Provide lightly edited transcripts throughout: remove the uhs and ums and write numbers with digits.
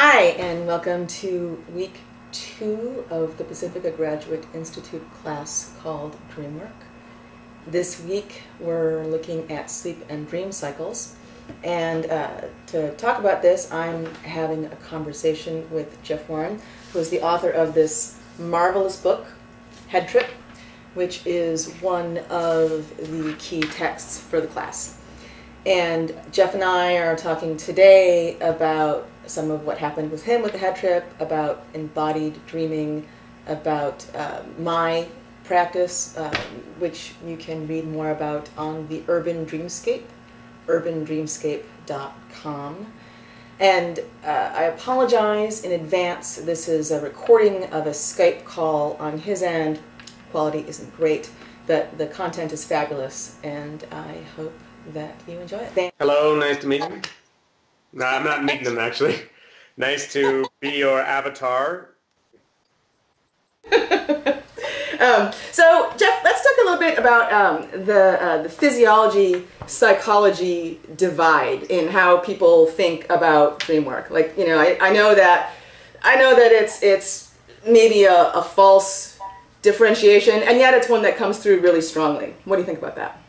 Hi, and welcome to week 2 of the Pacifica Graduate Institute class called Dreamwork. This week we're looking at sleep and dream cycles, and to talk about this I'm having a conversation with Jeff Warren, who is the author of this marvelous book, Head Trip, which is one of the key texts for the class. And Jeff and I are talking today about some of what happened with him with the head trip, about embodied dreaming, about my practice, which you can read more about on the Urban Dreamscape, urbandreamscape.com. And I apologize in advance. This is a recording of a Skype call on his end. Quality isn't great, but the content is fabulous, and I hope that you enjoy it. Thanks. Hello, nice to meet you. No, I'm not meeting them actually. Nice to be your avatar. So, Jeff, let's talk a little bit about the physiology psychology divide in how people think about dream work. Like, you know, I know that it's maybe a false differentiation, and yet it's one that comes through really strongly. What do you think about that?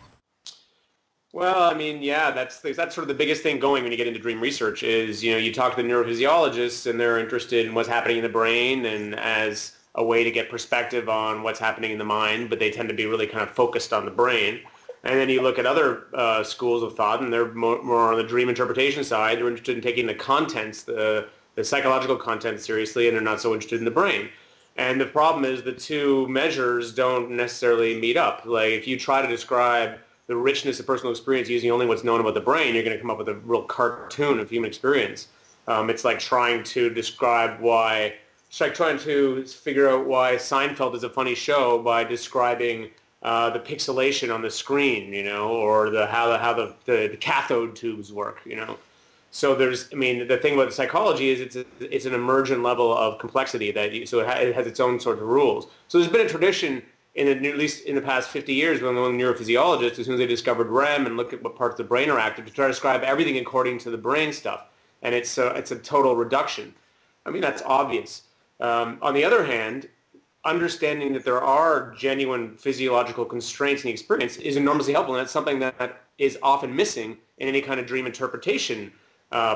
Well, I mean, yeah, that's sort of the biggest thing going when you get into dream research is, you know, you talk to the neurophysiologists and they're interested in what's happening in the brain and as a way to get perspective on what's happening in the mind, but they tend to be really kind of focused on the brain. And then you look at other schools of thought and they're more on the dream interpretation side. They're interested in taking the contents, the psychological content seriously, and they're not so interested in the brain. And the problem is the two measures don't necessarily meet up. Like if you try to describe the richness of personal experience using only what's known about the brain, you're going to come up with a real cartoon of human experience. It's like trying to describe why, it's like trying to figure out why Seinfeld is a funny show by describing the pixelation on the screen, you know, or how the cathode tubes work, you know. So there's, I mean, the thing about psychology is it's an emergent level of complexity so it has its own sort of rules. So there's been a tradition at least in the past 50 years, when the neurophysiologists, as soon as they discovered REM and looked at what parts of the brain are active, to try to describe everything according to the brain stuff. And it's a total reduction. I mean, that's obvious. On the other hand, understanding that there are genuine physiological constraints in the experience is enormously helpful, and that's something that is often missing in any kind of dream interpretation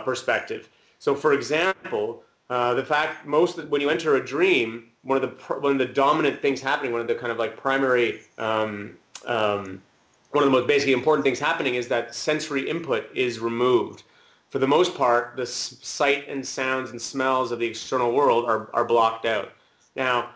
perspective. So, for example, the fact when you enter a dream, one of the dominant things happening, one of the kind of like primary, one of the most basically important things happening is that sensory input is removed. For the most part, the sight and sounds and smells of the external world are blocked out. Now,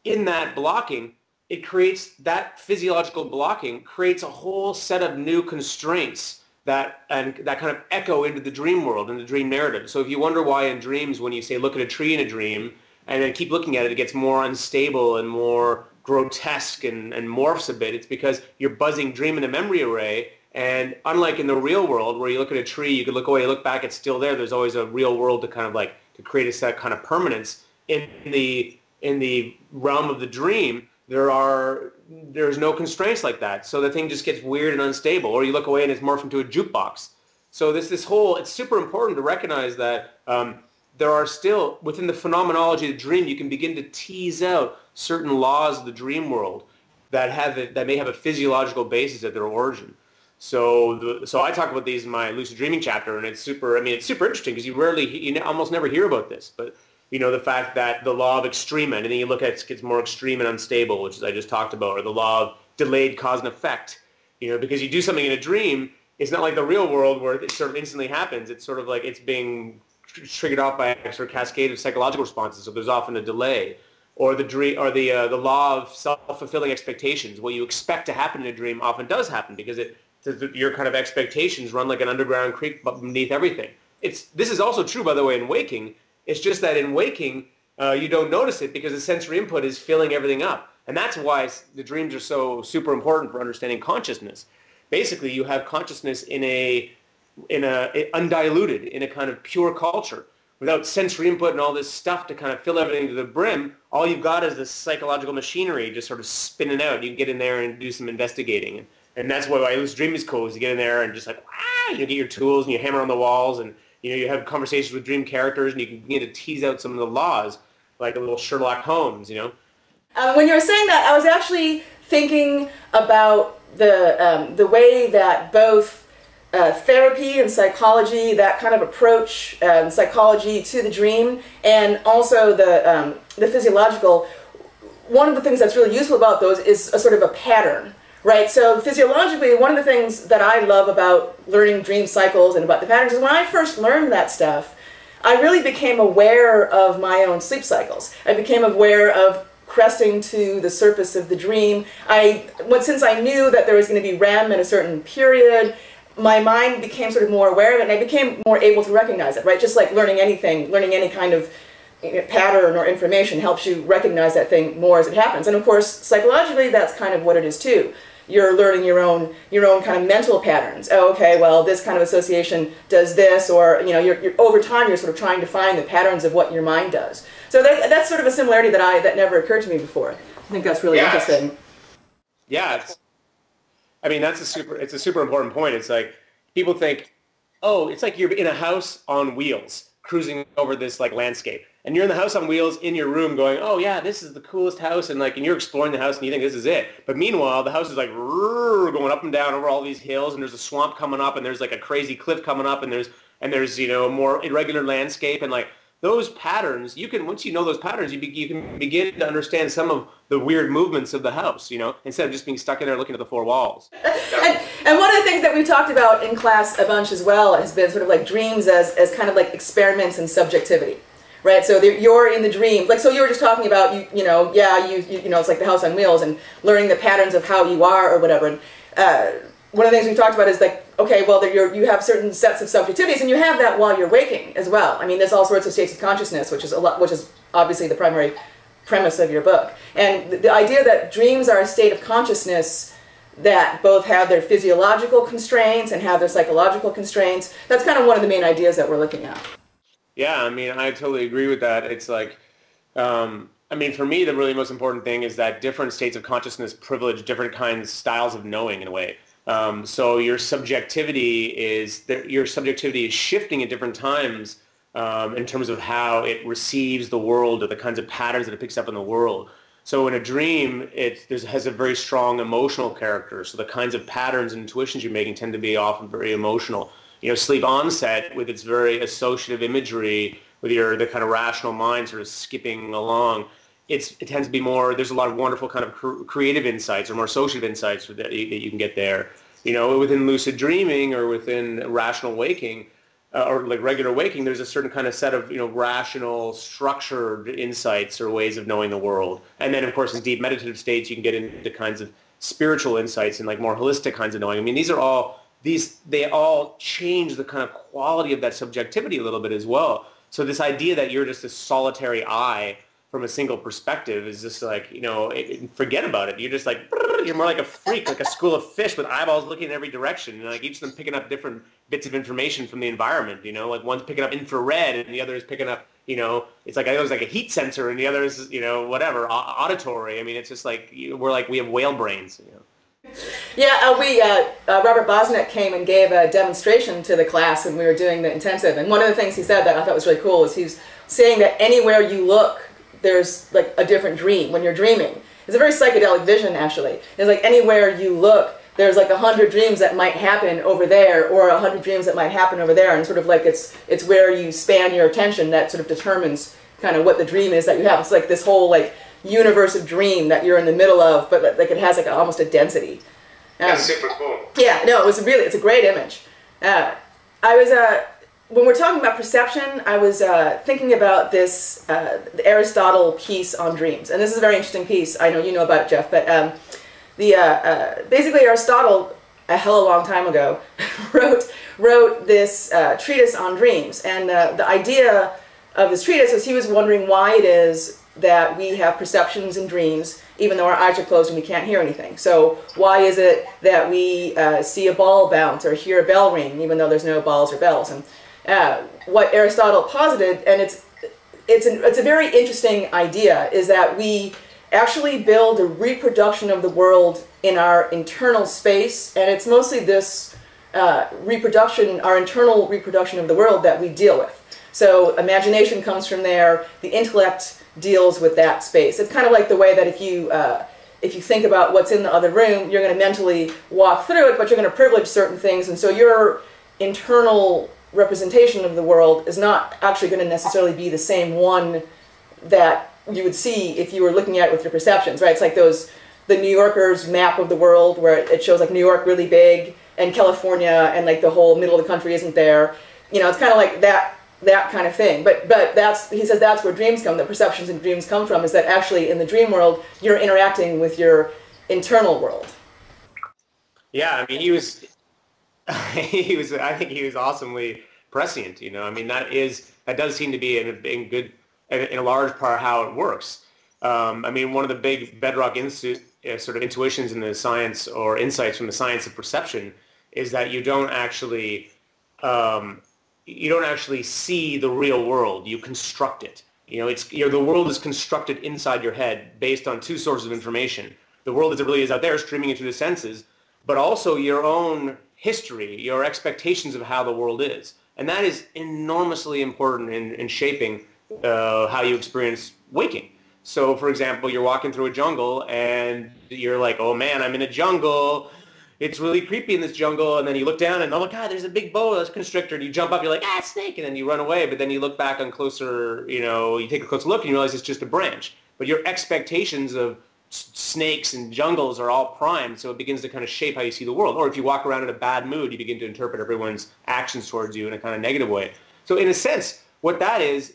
in that blocking, that physiological blocking creates a whole set of new constraints that kind of echo into the dream world and the dream narrative. So if you wonder why in dreams, when you say look at a tree in a dream and then keep looking at it, it gets more unstable and more grotesque and morphs a bit, it's because you're buzzing dream in a memory array. And unlike in the real world where you look at a tree, you can look away, look back, it's still there. There's always a real world to kind of like to create a set kind of permanence. In the realm of the dream, there's no constraints like that. So the thing just gets weird and unstable. Or you look away and it's morphed into a jukebox. So it's super important to recognize that there are still, within the phenomenology of the dream, you can begin to tease out certain laws of the dream world that may have a physiological basis at their origin. So I talk about these in my lucid dreaming chapter, and it's super interesting because you almost never hear about this, but you know, the fact that the law of extrema, and then you look at it gets more extreme and unstable, which is I just talked about, or the law of delayed cause and effect, you know, because you do something in a dream, it's not like the real world where it sort of instantly happens. It's sort of like it's being triggered off by a sort of cascade of psychological responses, so there's often a delay. Or the law of self-fulfilling expectations. What you expect to happen in a dream often does happen because your kind of expectations run like an underground creek beneath everything. This is also true, by the way, in waking. It's just that in waking, you don't notice it because the sensory input is filling everything up. And that's why the dreams are so super important for understanding consciousness. Basically, you have consciousness undiluted, in a kind of pure culture. Without sensory input and all this stuff to kind of fill everything to the brim, all you've got is this psychological machinery just sort of spinning out. You can get in there and do some investigating. And that's why lucid dreaming is cool, is you get in there and just like, you get your tools and you hammer on the walls and You have conversations with dream characters, and you can begin to tease out some of the laws, like a little Sherlock Holmes. When you were saying that, I was actually thinking about the way that both therapy and psychology, that kind of approach, psychology to the dream, and also the physiological. One of the things that's really useful about those is a sort of a pattern, right? So physiologically, one of the things that I love about learning dream cycles and about the patterns is when I first learned that stuff, I really became aware of my own sleep cycles. I became aware of cresting to the surface of the dream. Since I knew that there was going to be REM in a certain period, my mind became sort of more aware of it, and I became more able to recognize it, right? Just like learning anything, learning any kind of pattern or information helps you recognize that thing more as it happens. And of course, psychologically, that's kind of what it is too. You're learning your own kind of mental patterns. Oh, okay, well, this kind of association does this, or you're over time you're sort of trying to find the patterns of what your mind does. So that's sort of a similarity that never occurred to me before. I think that's really interesting. Yeah, it's a super important point. It's like people think, oh, it's like you're in a house on wheels cruising over this like landscape. And you're in the house on wheels in your room going, oh yeah, this is the coolest house, and you're exploring the house and you think this is it. But meanwhile, the house is like going up and down over all these hills, and there's a swamp coming up, and there's like a crazy cliff coming up, and there's a more irregular landscape, and like those patterns, once you know those patterns, you can begin to understand some of the weird movements of the house, instead of just being stuck in there looking at the four walls. And one of the ththings that we've talked about in class a bunch as well has been sort of like dreams as kind of like experiments in subjectivity. Right, so you're in the dream, so you were just talking about it's like the house on wheels and learning the patterns of how you are or whatever. And one of the things we've talked about is like, okay, well, you have certain sets of subjectivities, and you have that while you're waking as well. I mean, there's all sorts of states of consciousness, which is obviously the primary premise of your book. And the idea that dreams are a state of consciousness that both have their physiological constraints and have their psychological constraints. That's kind of one of the main ideas that we're looking at. Yeah, I mean, I totally agree with that. It's like, for me, the really most important thing is that different states of consciousness privilege different styles of knowing in a way. So your subjectivity is shifting at different times in terms of how it receives the world or the kinds of patterns that it picks up in the world. So in a dream, it has a very strong emotional character. So the kinds of patterns and intuitions you're making tend to be often very emotional. Sleep onset with its very associative imagery, with the kind of rational mind sort of skipping along, it tends to be more, there's a lot of wonderful kind of creative insights or more associative insights that you can get there. Within lucid dreaming or within rational waking, or like regular waking, there's a certain kind of set of, rational, structured insights or ways of knowing the world. And then, of course, in deep meditative states, you can get into kinds of spiritual insights and like more holistic kinds of knowing. I mean, they all change the kind of quality of that subjectivity a little bit as well. So this idea that you're just a solitary eye from a single perspective is just like, forget about it. You're just like, you're more like a freak, like a school of fish with eyeballs looking in every direction, and like each of them picking up different bits of information from the environment, like one's picking up infrared and the other is picking up, it's like, I know it's like a heat sensor and the other is, whatever, auditory. I mean, it's just like, we have whale brains, Yeah, Robert Bosnick came and gave a demonstration to the class when we were doing the intensive, and one of the things he said that I thought was really cool is he was saying that anywhere you look, there's like a different dream when you're dreaming. It's a very psychedelic vision, actually. It's like anywhere you look, there's like 100 dreams that might happen over there, or 100 dreams that might happen over there, and sort of like it's where you span your attention that sort of determines kind of what the dream is that you have. It's like this whole like universe of dream that you're in the middle of, but like it has like almost a density. That's super cool. Yeah, no, it's a great image. When we're talking about perception, I was thinking about this the Aristotle piece on dreams, and this is a very interesting piece. I know you know about it, Jeff, but basically Aristotle, a hell of a long time ago, wrote this treatise on dreams, and the idea of this treatise was he was wondering why it is that we have perceptions in dreams even though our eyes are closed and we can't hear anything. So why is it that we see a ball bounce or hear a bell ring even though there's no balls or bells? And what Aristotle posited, and it's a very interesting idea, is that we actually build a reproduction of the world in our internal space, and it's mostly this reproduction, our internal reproduction of the world that we deal with. So imagination comes from there. The intellect deals with that space. It's kind of like the way that if you think about what's in the other room, you're going to mentally walk through it, but you're going to privilege certain things, and so your internal representation of the world is not actually going to necessarily be the same one that you would see if you were looking at it with your perceptions, right? It's like the New Yorker's map of the world where it shows like New York really big and California and like the whole middle of the country isn't there. You know, it's kind of like that kind of thing. But he says that's where dreams come, the perceptions and dreams come from, is that actually in the dream world, you're interacting with your internal world. Yeah, I mean, I think he was awesomely prescient, you know. I mean, that does seem to be in a large part how it works. I mean, one of the big bedrock sort of intuitions in the science, or insights from the science of perception, is that you don't actually see the real world. You construct it. You know, the world is constructed inside your head based on two sources of information. The world as it really is out there, streaming into the senses, but also your own history, your expectations of how the world is. And that is enormously important in shaping how you experience waking. So, for example, you're walking through a jungle and you're like, oh man, I'm in a jungle. It's really creepy in this jungle. And then you look down and, oh my God, there's a big boa constrictor. And you jump up, you're like, ah, snake. And then you run away. But then you look back on closer, you know, you take a closer look and you realize it's just a branch. But your expectations of snakes and jungles are all primed. So it begins to kind of shape how you see the world. Or if you walk around in a bad mood, you begin to interpret everyone's actions towards you in a kind of negative way. So in a sense, what that is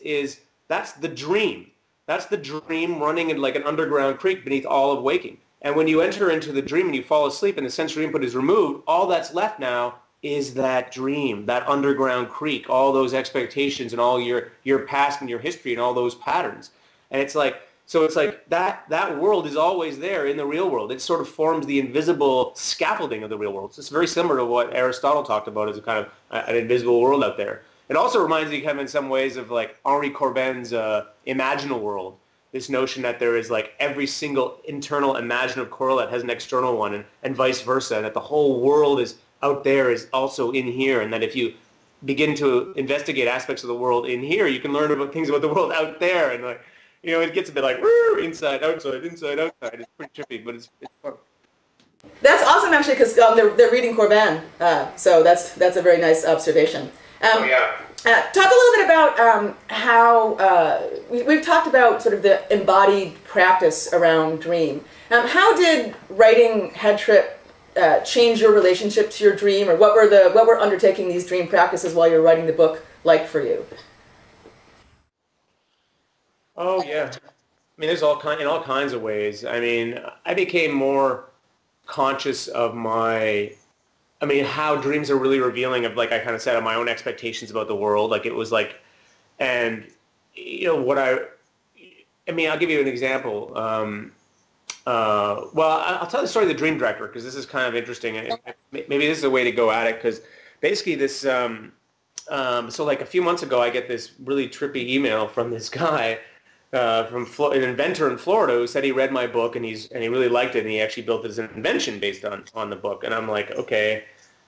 that's the dream. That's the dream running in like an underground creek beneath all of waking. And when you enter into the dream and you fall asleep and the sensory input is removed, all that's left now is that dream, that underground creek, all those expectations and all your past and your history and all those patterns. And it's like, so it's like that world is always there in the real world. It sort of forms the invisible scaffolding of the real world. So it's very similar to what Aristotle talked about as a kind of an invisible world out there. It also reminds me kind of in some ways of like Henri Corbin's imaginal world. This notion that there is like every single internal imaginative correlate has an external one, and vice versa, and that the whole world is out there is also in here, and that if you begin to investigate aspects of the world in here, you can learn about things about the world out there, and like, you know, it gets a bit like inside, outside, inside, outside. It's pretty trippy, but it's fun. That's awesome, actually, because they're reading Corbin, so that's a very nice observation. Oh yeah. Talk a little bit about how we've talked about sort of the embodied practice around dream. How did writing Head Trip change your relationship to your dream, or what were undertaking these dream practices while you were writing the book like for you? Oh yeah. I mean, there's in all kinds of ways. I mean, I became more conscious of how dreams are really revealing of, like I kind of said, of my own expectations about the world. Like it was like, and you know what I'll give you an example. I'll tell the story of the dream director because this is kind of interesting. And maybe this is a way to go at it because basically this. So like a few months ago, I get this really trippy email from this guy. From an inventor in Florida who said he read my book and he really liked it and he actually built his invention based on the book. And I'm like, okay,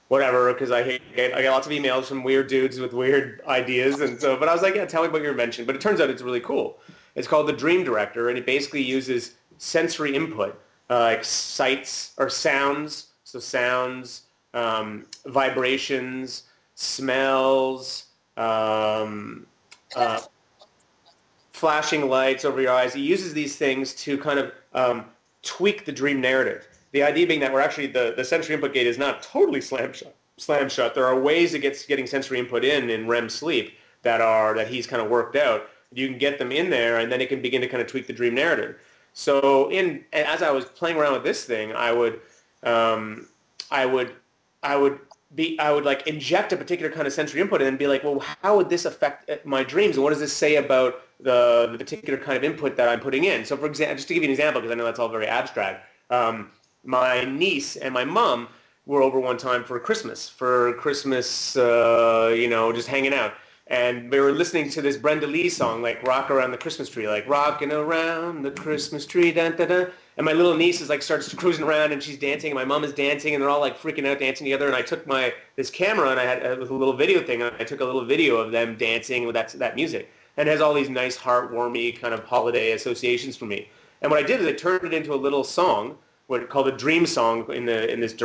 whatever, because I get lots of emails from weird dudes with weird ideas, and so. But I was like, yeah, tell me about your invention. But it turns out it's really cool. It's called the Dream Director, and it basically uses sensory input, like sights or sounds, so sounds, vibrations, smells. Flashing lights over your eyes. He uses these things to kind of tweak the dream narrative. The idea being that we're actually the sensory input gate is not totally slammed shut. There are ways of getting sensory input in REM sleep that he's kind of worked out. You can get them in there, and then it can begin to kind of tweak the dream narrative. So as I was playing around with this thing, I would like inject a particular kind of sensory input and then be like, well, how would this affect my dreams? And what does this say about the particular kind of input that I'm putting in? So for example, just to give you an example, because I know that's all very abstract, my niece and my mom were over one time for Christmas, just hanging out. And we were listening to this Brenda Lee song, like "Rock Around the Christmas Tree," like "Rocking Around the Christmas Tree," dun, dun, dun. And my little niece is like starts cruising around and she's dancing, and my mom is dancing, and they're all like freaking out dancing together. And I took this camera and I had with a little video thing, and I took a little video of them dancing with that music, and it has all these nice heartwarmy kind of holiday associations for me. And what I did is I turned it into a little song, what called a dream song. In this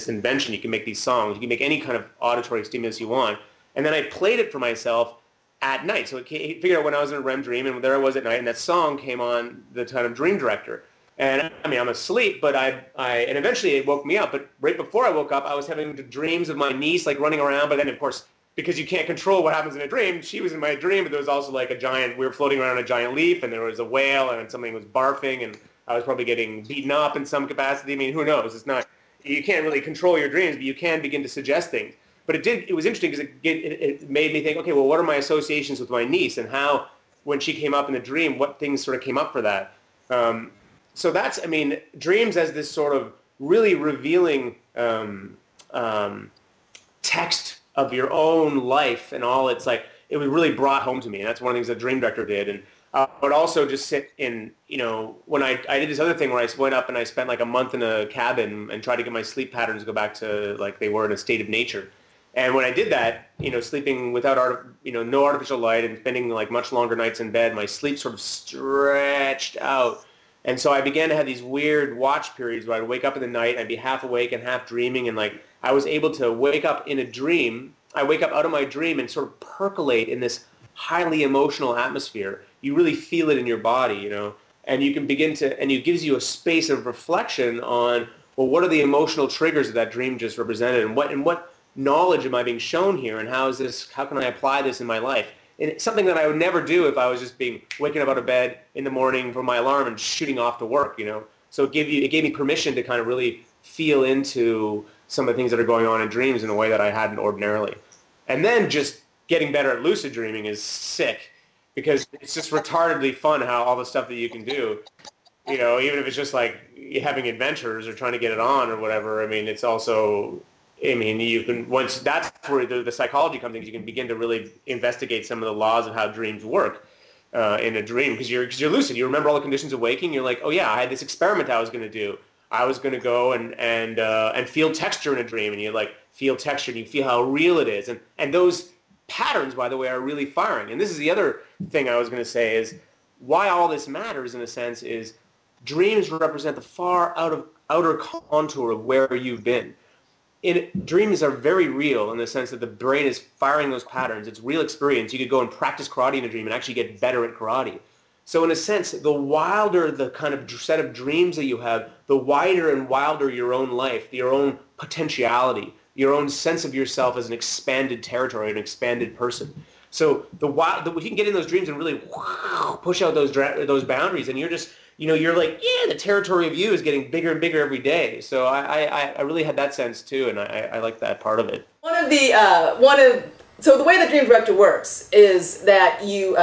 invention, you can make these songs. You can make any kind of auditory stimulus you want. And then I played it for myself at night. So it figured out when I was in a REM dream, and there I was at night, and that song came on the kind of dream director. And I mean, I'm asleep, but and eventually it woke me up. But right before I woke up, I was having dreams of my niece like running around. But then, of course, because you can't control what happens in a dream, she was in my dream, but there was also like we were floating around a giant leaf, and there was a whale, and something was barfing, and I was probably getting beaten up in some capacity. I mean, who knows? You can't really control your dreams, but you can begin to suggest things. But it was interesting because it made me think, okay, well, what are my associations with my niece, and how, when she came up in the dream, what things sort of came up for that? So that's, I mean, dreams as this sort of really revealing text of your own life and all. It's like, it was really brought home to me, and that's one of the things that Dream Director did. And I would also just sit in, when I did this other thing where I went up and I spent like a month in a cabin and tried to get my sleep patterns to go back to like they were in a state of nature. And when I did that, sleeping without no artificial light and spending like much longer nights in bed, my sleep sort of stretched out. And so I began to have these weird watch periods where I'd wake up in the night, I'd be half awake and half dreaming, and like I was able to wake up in a dream. I wake up out of my dream and sort of percolate in this highly emotional atmosphere. You really feel it in your body, and you can begin to, and it gives you a space of reflection on, well, what are the emotional triggers that that dream just represented, and what knowledge am I being shown here, and how can I apply this in my life? And it's something that I would never do if I was just waking up out of bed in the morning for my alarm and shooting off to work, So it gave me permission to kind of really feel into some of the things that are going on in dreams in a way that I hadn't ordinarily. And then just getting better at lucid dreaming is sick, because it's just retardedly fun how all the stuff that you can do, even if it's just like having adventures or trying to get it on or whatever. I mean, it's also, you can, once that's where the psychology comes in, you can begin to really investigate some of the laws of how dreams work in a dream, because you're lucid. You remember all the conditions of waking. You're like, oh yeah, I had this experiment I was going to do. I was going to go and feel texture in a dream, and you like feel texture and you feel how real it is. And those patterns, by the way, are really firing. And this is the other thing I was going to say is why all this matters in a sense is dreams represent the far outer contour of where you've been. Dreams are very real in the sense that the brain is firing those patterns. It's real experience. You could go and practice karate in a dream and actually get better at karate. So in a sense, the wilder the kind of set of dreams that you have, the wider and wilder your own life, your own potentiality, your own sense of yourself as an expanded territory, an expanded person. So you can get in those dreams and really push out those boundaries, and you're just, you're like, yeah, the territory of you is getting bigger and bigger every day. So I really had that sense too, and I like that part of it. So the way the Dream Director works is that you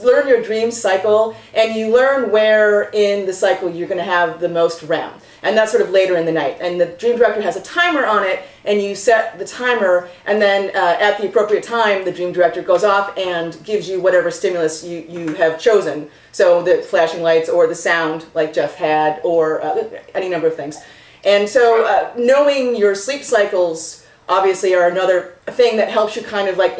learn your dream cycle, and you learn where in the cycle you're going to have the most REM. And that's sort of later in the night. And the Dream Director has a timer on it, and you set the timer, and then at the appropriate time, the Dream Director goes off and gives you whatever stimulus you have chosen. So the flashing lights, or the sound like Jeff had, or any number of things. And so knowing your sleep cycles obviously are another thing that helps you kind of like,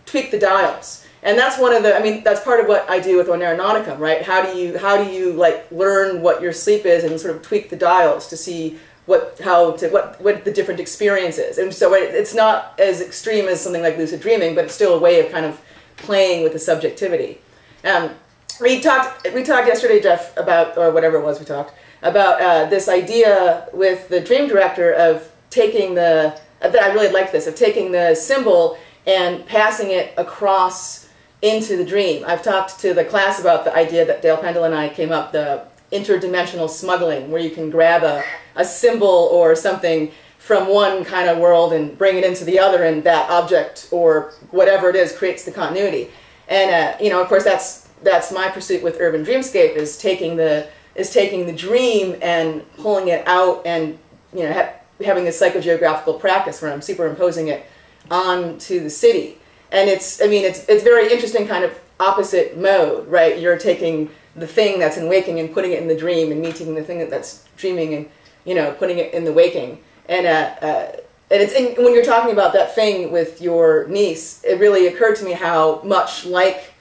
tweak the dials. And that's one of the, that's part of what I do with Oneironauticum, right? How do you like learn what your sleep is and sort of tweak the dials to see what the different experience is. And so it's not as extreme as something like lucid dreaming, but it's still a way of kind of playing with the subjectivity. We talked yesterday, Jeff, about, or whatever it was we talked, about this idea with the Dream Director of taking that I really liked this, of taking the symbol and passing it across into the dream. I've talked to the class about the idea that Dale Pendle and I came up, the interdimensional smuggling, where you can grab a symbol or something from one kind of world and bring it into the other, and that object or whatever it is creates the continuity. And of course that's my pursuit with Urban Dreamscape, is taking the dream and pulling it out, and having this psychogeographical practice where I'm superimposing it onto the city. And it's very interesting kind of opposite mode, right? You're taking the thing that's in waking and putting it in the dream, and meeting the thing that's dreaming and, putting it in the waking. And when you're talking about that thing with your niece, it really occurred to me how much like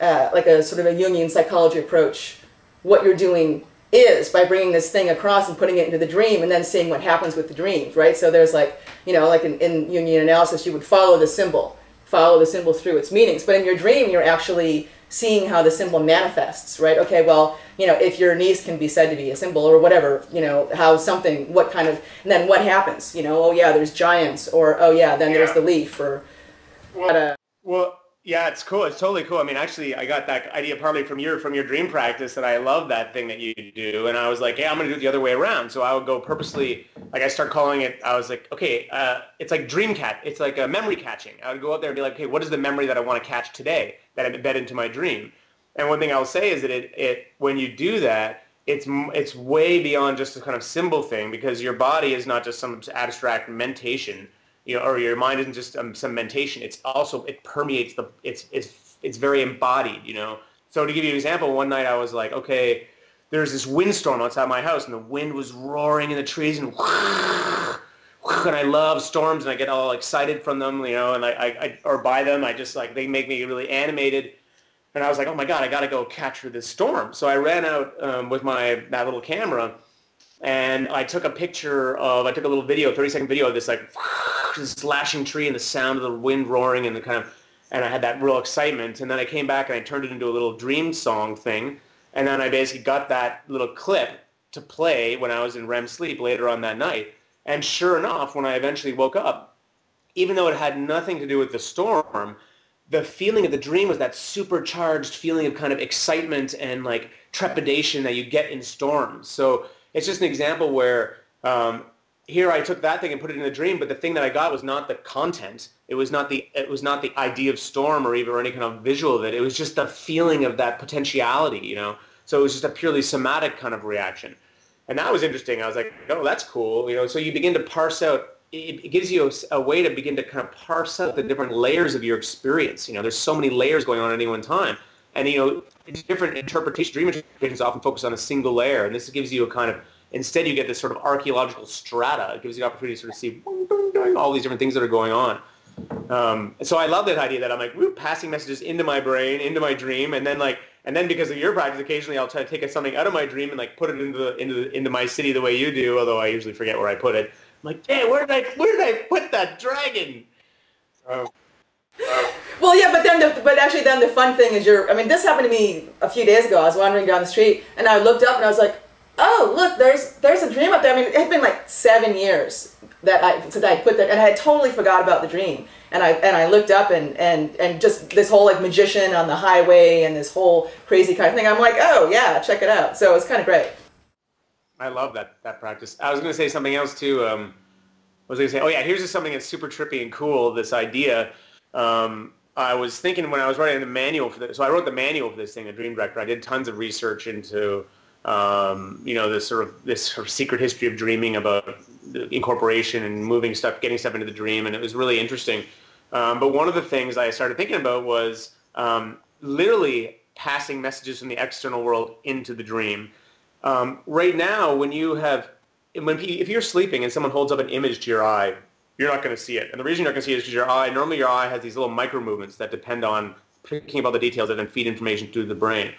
a sort of a Jungian psychology approach, what you're doing is by bringing this thing across and putting it into the dream and then seeing what happens with the dreams, right? So there's like in Jungian analysis, you would follow the symbol through its meanings. But in your dream, you're actually seeing how the symbol manifests, right? Okay, well, if your niece can be said to be a symbol or whatever, how something, what kind of, and then what happens? Oh yeah, there's giants, or oh yeah, then there's the leaf, or what. Well, yeah, it's cool. It's totally cool. I mean, actually, I got that idea partly from your dream practice, and I love that thing that you do. And I was like, hey, I'm going to do it the other way around. So I would go purposely, like I start calling it, I was like, okay, it's like it's like a memory catching. I would go out there and be like, okay, what is the memory that I want to catch today that I embed into my dream? And one thing I'll say is that it when you do that, it's way beyond just a kind of symbol thing, because your body is not just some abstract mentation. Or your mind isn't just some mentation. It's also, it permeates it's very embodied, So to give you an example, one night I was like, okay, there's this windstorm outside my house, and the wind was roaring in the trees, and I love storms, and I get all excited from them, and or by them, I just like, they make me really animated. And I was like, oh my God, I got to go capture this storm. So I ran out with that little camera, and I took a little video, 30-second video of this this lashing tree and the sound of the wind roaring and and I had that real excitement. And then I came back and I turned it into a little dream song thing. And then I basically got that little clip to play when I was in REM sleep later on that night. And sure enough, when I eventually woke up, even though it had nothing to do with the storm, the feeling of the dream was that supercharged feeling of kind of excitement and like trepidation that you get in storms. So it's just an example where here I took that thing and put it in a dream, but the thing that I got was not the content. It was not the idea of storm or even any kind of visual of it. It was just the feeling of that potentiality, So it was just a purely somatic kind of reaction. And that was interesting. I was like, oh, that's cool. So you begin to parse out, it gives you a way to begin to kind of parse out the different layers of your experience. There's so many layers going on at any one time. And, different dream interpretations often focus on a single layer. And this gives you a kind of, instead you get this sort of archaeological strata. It gives you the opportunity to sort of see all these different things that are going on. So I love that idea that I'm like, passing messages into my brain, into my dream, and then because of your practice, occasionally I'll try to take something out of my dream and like put it into my city the way you do, although I usually forget where I put it. I'm like, hey, where did I put that dragon? Well, yeah, but actually then the fun thing is this happened to me a few days ago. I was wandering down the street and I looked up and I was like, oh, look, there's a dream up there. It had been like 7 years since I put that, and I had totally forgot about the dream. And I looked up and just this whole like magician on the highway and this whole crazy kind of thing. I'm like, oh yeah, check it out. So it's kind of great. I love that practice. I was going to say something else too. I was going to say, oh yeah, here's just something that's super trippy and cool. This idea. I was thinking when I was writing the manual for this. So I wrote the manual for this thing, a Dream Director. I did tons of research into this sort of secret history of dreaming, about the incorporation and moving stuff, getting stuff into the dream, and it was really interesting. But one of the things I started thinking about was literally passing messages from the external world into the dream. Right now, if you're sleeping and someone holds up an image to your eye, you're not going to see it. And the reason you're not going to see it is because normally your eye has these little micro movements that depend on picking up all the details that then feed information through the brain.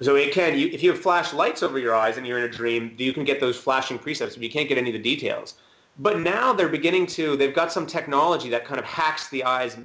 So if you have flash lights over your eyes and you're in a dream, you can get those flashing precepts, but you can't get any of the details. But now they've got some technology that kind of hacks the eye's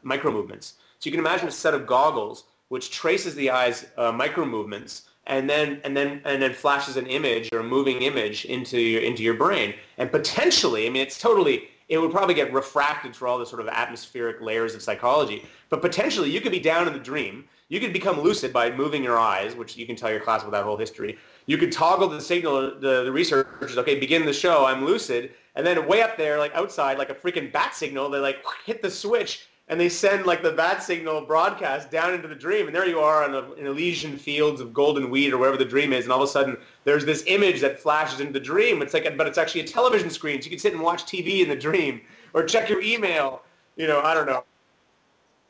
micro movements. So you can imagine a set of goggles which traces the eye's micro movements and then flashes an image or a moving image into your brain. And potentially, it would probably get refracted through all the sort of atmospheric layers of psychology. But potentially, you could be down in the dream. You could become lucid by moving your eyes, which you can tell your class with that whole history. You could toggle the signal, the researchers, okay, begin the show, I'm lucid. And then way up there, like outside, like a freaking bat signal, they like hit the switch and they send like the bat signal broadcast down into the dream. And there you are in Elysian fields of golden wheat or wherever the dream is. And all of a sudden, there's this image that flashes into the dream. But it's actually a television screen. So you can sit and watch TV in the dream or check your email. I don't know.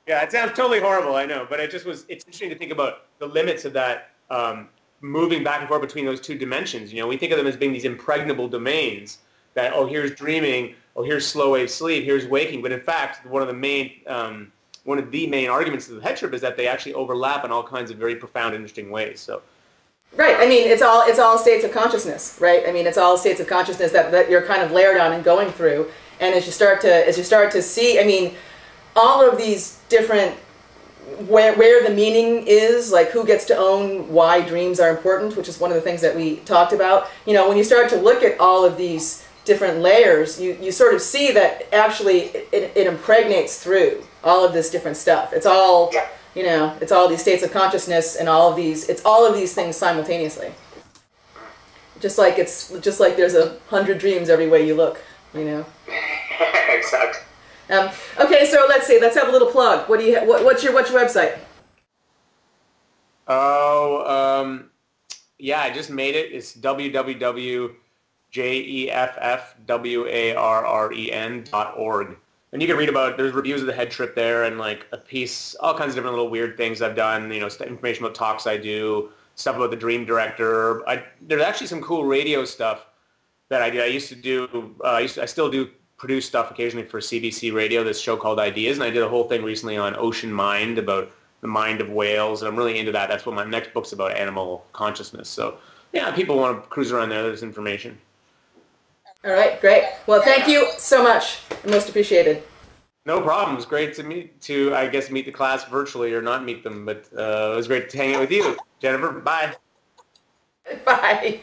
Yeah, it sounds totally horrible, I know, but it's interesting to think about the limits of that moving back and forth between those two dimensions. We think of them as being these impregnable domains that, oh, here's dreaming, oh, here's slow wave sleep, here's waking. But in fact, one of the main arguments of the head trip is that they actually overlap in all kinds of very profound, interesting ways. So. Right. I mean, it's all states of consciousness, right? I mean, it's all states of consciousness that you're kind of layered on and going through. And as you start to see, I mean, all of these different where the meaning is, like who gets to own why dreams are important, which is one of the things that we talked about. When you start to look at all of these different layers, you sort of see that actually it impregnates through all of this different stuff. It's all, it's all these states of consciousness and it's all of these things simultaneously. Just like there's 100 dreams every way you look, Exactly. Okay, so let's have a little plug. What's your website? Oh, yeah, I just made it. It's www.jeffwarren.org. And you can read there's reviews of the head trip there and like a piece, all kinds of different little weird things I've done, information about talks I do, stuff about the Dream Director. There's actually some cool radio stuff that I did. I used to do, I still do produce stuff occasionally for CBC Radio, this show called Ideas, and I did a whole thing recently on ocean mind, about the mind of whales, and I'm really into that. That's what my next book's about, animal consciousness. So yeah, people want to cruise around there, there's information. All right, great. Well, thank you so much. Most appreciated. No problem. It was great to meet the class virtually or not meet them, but it was great to hang out with you. Jennifer, bye. Bye.